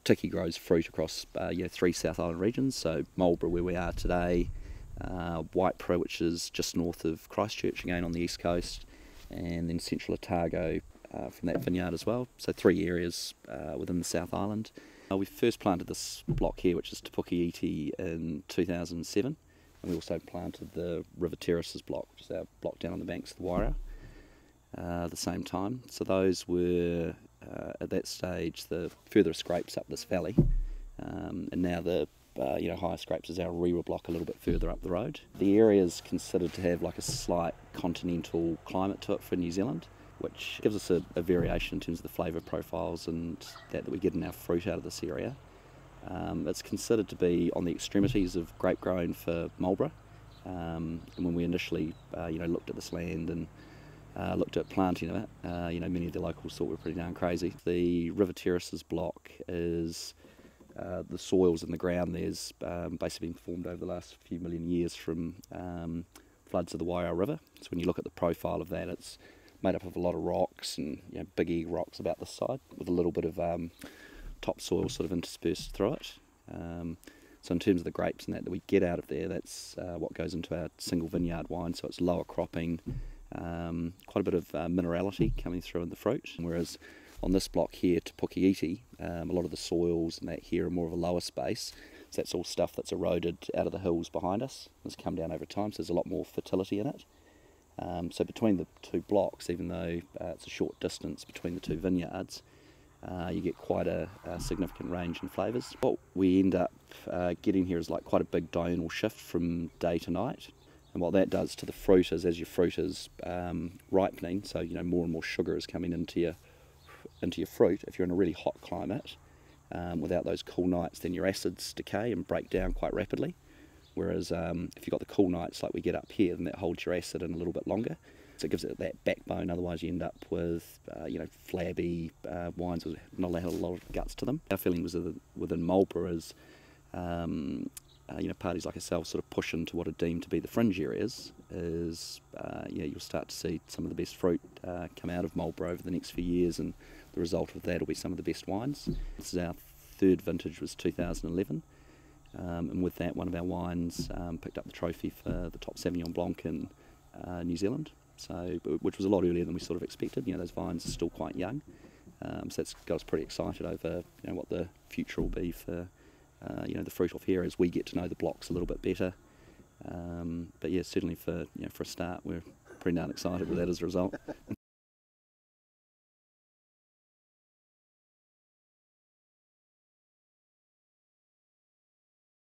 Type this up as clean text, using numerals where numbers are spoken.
Tiki grows fruit across 3 South Island regions, so Marlborough where we are today, Waipara, which is just north of Christchurch again on the east coast, and then Central Otago from that vineyard as well. So 3 areas within the South Island. We first planted this block here, which is Tiki Tere, in 2007, and we also planted the River Terraces block, which is our block down on the banks of the Waipara, at the same time. So those were at that stage the furthest scrapes up this valley, and now the higher scrapes is our Rewa block a little bit further up the road. The area is considered to have like a slight continental climate to it for New Zealand, which gives us a variation in terms of the flavour profiles and that we get in our fruit out of this area. It's considered to be on the extremities of grape growing for Marlborough, and when we initially looked at this land and looked at planting it, many of the locals thought we were pretty darn crazy. The River Terraces block is the soils in the ground there's basically been formed over the last few million years from floods of the Waipara River. So when you look at the profile of that, it's made up of a lot of rocks and big egg rocks about this side with a little bit of topsoil sort of interspersed through it. So in terms of the grapes and that we get out of there, that's what goes into our single vineyard wine. So it's lower cropping, quite a bit of minerality coming through in the fruit. Whereas on this block here, Tiki Tere, a lot of the soils and that here are more of a lower space. So that's all stuff that's eroded out of the hills behind us. It's come down over time, so there's a lot more fertility in it. So between the 2 blocks, even though it's a short distance between the 2 vineyards, you get quite a significant range in flavours. What we end up getting here is like quite a big diurnal shift from day to night. And what that does to the fruit is, as your fruit is ripening, so more and more sugar is coming into your fruit. If you're in a really hot climate, without those cool nights, then your acids decay and break down quite rapidly. Whereas if you've got the cool nights like we get up here, then that holds your acid in a little bit longer. So it gives it that backbone, otherwise you end up with flabby wines with not a lot of guts to them. Our feeling was within Marlborough is parties like ourselves sort of push into what are deemed to be the fringe areas, is you'll start to see some of the best fruit come out of Marlborough over the next few years, and the result of that will be some of the best wines. This is our 3rd vintage, was 2011. And with that, one of our wines picked up the trophy for the top Sauvignon Blanc in New Zealand, which was a lot earlier than we sort of expected. Those vines are still quite young, so that's got us pretty excited over what the future will be for the fruit off here as we get to know the blocks a little bit better. But yeah, certainly for a start, we're pretty darn excited with that as a result.